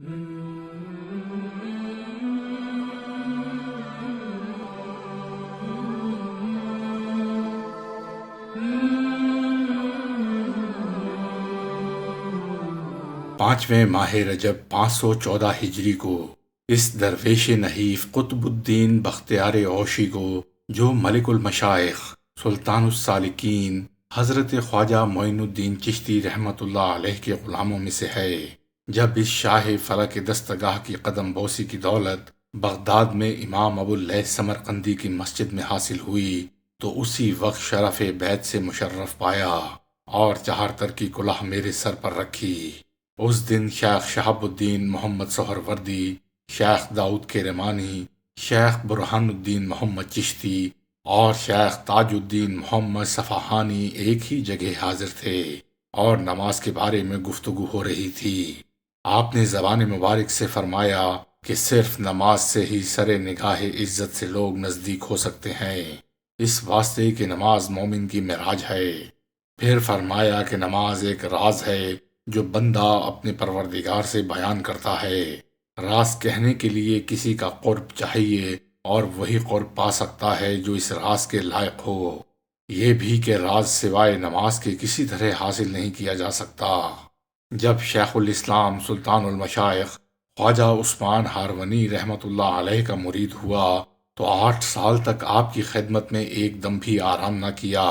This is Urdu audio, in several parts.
پانچویں ماہ رجب 514 ہجری کو اس درویش نحیف قطب الدین بختیار اوشی کو، جو ملک المشائخ سلطان السالکین حضرت خواجہ معین الدین چشتی رحمت اللہ علیہ کے غلاموں میں سے ہے، جب اس شاہ فلک دستگاہ کی قدم بوسی کی دولت بغداد میں امام ابو اللیث سمرقندی کی مسجد میں حاصل ہوئی تو اسی وقت شرف بیت سے مشرف پایا اور 4 تر کی کلہ میرے سر پر رکھی۔ اس دن شیخ شہاب الدین محمد سہروردی، شیخ داؤد کرمانی، شیخ برہان الدین محمد چشتی اور شیخ تاج الدین محمد صفحانی ایک ہی جگہ حاضر تھے اور نماز کے بارے میں گفتگو ہو رہی تھی۔ آپ نے زبان مبارک سے فرمایا کہ صرف نماز سے ہی سر نگاہ عزت سے لوگ نزدیک ہو سکتے ہیں، اس واسطے کہ نماز مومن کی معراج ہے۔ پھر فرمایا کہ نماز ایک راز ہے جو بندہ اپنے پروردگار سے بیان کرتا ہے۔ راز کہنے کے لیے کسی کا قرب چاہیے اور وہی قرب پا سکتا ہے جو اس راز کے لائق ہو۔ یہ بھی کہ راز سوائے نماز کے کسی طرح حاصل نہیں کیا جا سکتا۔ جب شیخ الاسلام سلطان المشائخ خواجہ عثمان ہارونی رحمت اللہ علیہ کا مرید ہوا تو 8 سال تک آپ کی خدمت میں ایک دم بھی آرام نہ کیا،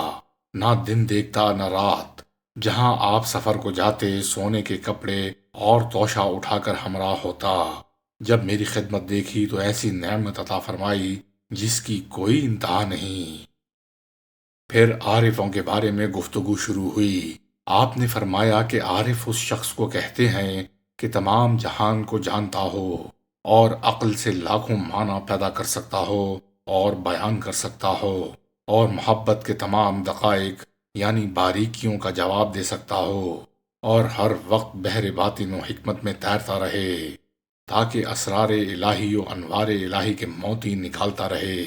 نہ دن دیکھتا نہ رات۔ جہاں آپ سفر کو جاتے سونے کے کپڑے اور توشہ اٹھا کر ہمراہ ہوتا۔ جب میری خدمت دیکھی تو ایسی نعمت عطا فرمائی جس کی کوئی انتہا نہیں۔ پھر عارفوں کے بارے میں گفتگو شروع ہوئی۔ آپ نے فرمایا کہ عارف اس شخص کو کہتے ہیں کہ تمام جہان کو جانتا ہو اور عقل سے لاکھوں معنی پیدا کر سکتا ہو اور بیان کر سکتا ہو اور محبت کے تمام دقائق یعنی باریکیوں کا جواب دے سکتا ہو اور ہر وقت بحر باطن و حکمت میں تیرتا رہے تاکہ اسرار الہی و انوار الہی کے موتی نکالتا رہے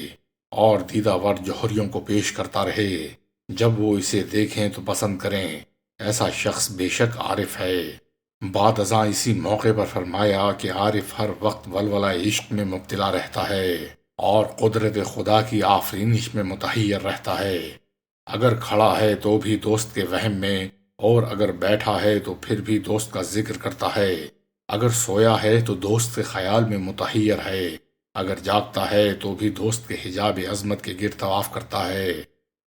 اور دیدہ ور جوہریوں کو پیش کرتا رہے، جب وہ اسے دیکھیں تو پسند کریں۔ ایسا شخص بے شک عارف ہے۔ بعد ازاں اسی موقع پر فرمایا کہ عارف ہر وقت ولولہ عشق میں مبتلا رہتا ہے اور قدرت خدا کی آفرینش میں متحیر رہتا ہے۔ اگر کھڑا ہے تو بھی دوست کے وہم میں اور اگر بیٹھا ہے تو پھر بھی دوست کا ذکر کرتا ہے، اگر سویا ہے تو دوست کے خیال میں متحیر ہے، اگر جاگتا ہے تو بھی دوست کے حجاب عظمت کے گرد طواف کرتا ہے۔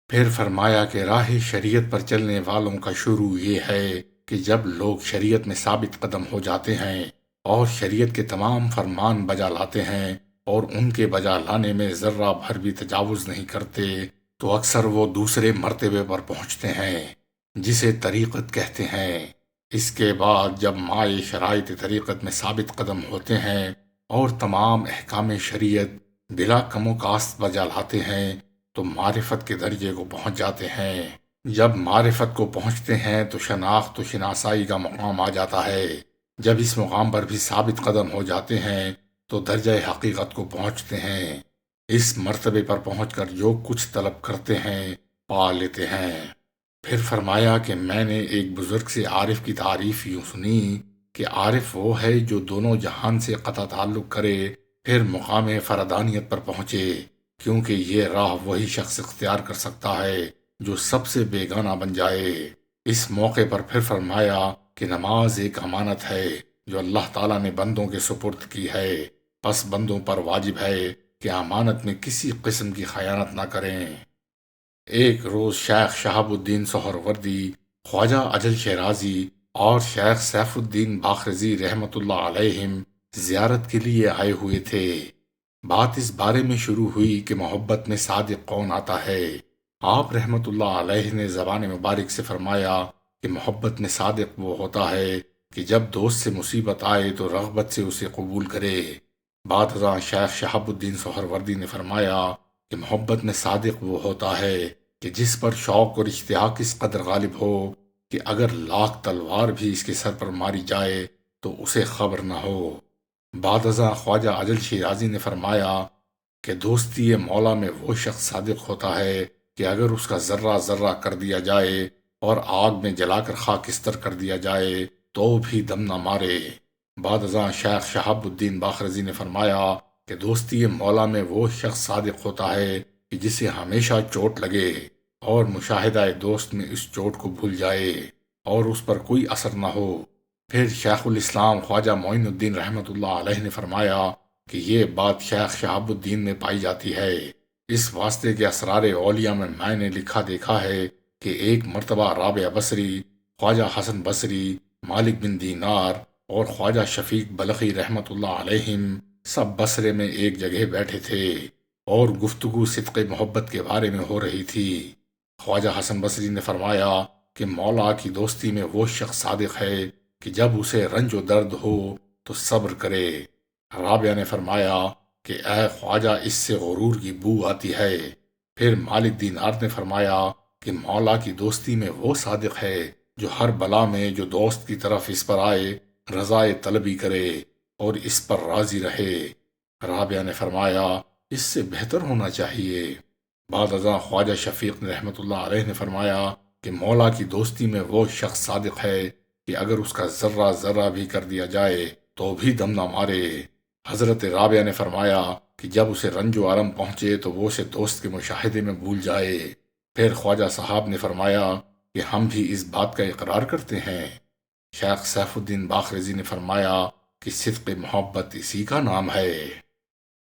پھر فرمایا کہ راہ شریعت پر چلنے والوں کا شروع یہ ہے کہ جب لوگ شریعت میں ثابت قدم ہو جاتے ہیں اور شریعت کے تمام فرمان بجا لاتے ہیں اور ان کے بجا لانے میں ذرہ بھر بھی تجاوز نہیں کرتے تو اکثر وہ دوسرے مرتبے پر پہنچتے ہیں جسے طریقت کہتے ہیں۔ اس کے بعد جب مائے شرائط طریقت میں ثابت قدم ہوتے ہیں اور تمام احکام شریعت بلا کم و کاست بجا لاتے ہیں تو معرفت کے درجے کو پہنچ جاتے ہیں۔ جب معرفت کو پہنچتے ہیں تو شناخت و شناسائی کا مقام آ جاتا ہے۔ جب اس مقام پر بھی ثابت قدم ہو جاتے ہیں تو درجہ حقیقت کو پہنچتے ہیں۔ اس مرتبے پر پہنچ کر جو کچھ طلب کرتے ہیں پا لیتے ہیں۔ پھر فرمایا کہ میں نے ایک بزرگ سے عارف کی تعریف یوں سنی کہ عارف وہ ہے جو دونوں جہان سے قطع تعلق کرے پھر مقام فردانیت پر پہنچے، کیونکہ یہ راہ وہی شخص اختیار کر سکتا ہے جو سب سے بیگانہ بن جائے۔ اس موقع پر پھر فرمایا کہ نماز ایک امانت ہے جو اللہ تعالیٰ نے بندوں کے سپرد کی ہے، پس بندوں پر واجب ہے کہ امانت میں کسی قسم کی خیانت نہ کریں۔ ایک روز شیخ شہاب الدین سہروردی، خواجہ اجل شیرازی اور شیخ سیف الدین باخرزی رحمت اللہ علیہم زیارت کے لیے آئے ہوئے تھے۔ بات اس بارے میں شروع ہوئی کہ محبت میں صادق کون آتا ہے۔ آپ رحمت اللہ علیہ نے زبان مبارک سے فرمایا کہ محبت میں صادق وہ ہوتا ہے کہ جب دوست سے مصیبت آئے تو رغبت سے اسے قبول کرے۔ بعد ازاں شیخ شہاب الدین سہروردی نے فرمایا کہ محبت میں صادق وہ ہوتا ہے کہ جس پر شوق اور اشتیاق اس قدر غالب ہو کہ اگر لاکھ تلوار بھی اس کے سر پر ماری جائے تو اسے خبر نہ ہو۔ بعد ازاں خواجہ اجل شیرازی نے فرمایا کہ دوستی مولا میں وہ شخص صادق ہوتا ہے کہ اگر اس کا ذرہ ذرہ کر دیا جائے اور آگ میں جلا کر خاکستر کر دیا جائے تو بھی دم نہ مارے۔ بعد ازاں شیخ شہاب الدین باخرزی نے فرمایا کہ دوستی مولا میں وہ شخص صادق ہوتا ہے کہ جسے ہمیشہ چوٹ لگے اور مشاہدہ دوست میں اس چوٹ کو بھول جائے اور اس پر کوئی اثر نہ ہو۔ پھر شیخ الاسلام خواجہ معین الدین رحمۃ اللہ علیہ نے فرمایا کہ یہ بات شیخ شہاب الدین میں پائی جاتی ہے، اس واسطے کے اسرار اولیاء میں نے لکھا دیکھا ہے کہ ایک مرتبہ رابعہ بصری، خواجہ حسن بصری، مالک بن دینار اور خواجہ شفیق بلخی رحمۃ اللہ علیہم سب بصرے میں ایک جگہ بیٹھے تھے اور گفتگو صدق محبت کے بارے میں ہو رہی تھی۔ خواجہ حسن بصری نے فرمایا کہ مولا کی دوستی میں وہ شخص صادق ہے کہ جب اسے رنج و درد ہو تو صبر کرے۔ رابعہ نے فرمایا کہ اے خواجہ، اس سے غرور کی بو آتی ہے۔ پھر مالک دینار نے فرمایا کہ مولا کی دوستی میں وہ صادق ہے جو ہر بلا میں جو دوست کی طرف اس پر آئے رضائے طلبی کرے اور اس پر راضی رہے۔ رابعہ نے فرمایا اس سے بہتر ہونا چاہیے۔ بعد ازاں خواجہ شفیق رحمۃ اللہ علیہ نے فرمایا کہ مولا کی دوستی میں وہ شخص صادق ہے کہ اگر اس کا ذرہ ذرہ بھی کر دیا جائے تو بھی دم نہ مارے۔ حضرت رابعہ نے فرمایا کہ جب اسے رنج و عالم پہنچے تو وہ اسے دوست کے مشاہدے میں بھول جائے۔ پھر خواجہ صاحب نے فرمایا کہ ہم بھی اس بات کا اقرار کرتے ہیں۔ شیخ سیف الدین باخرزی نے فرمایا کہ صدق محبت اسی کا نام ہے۔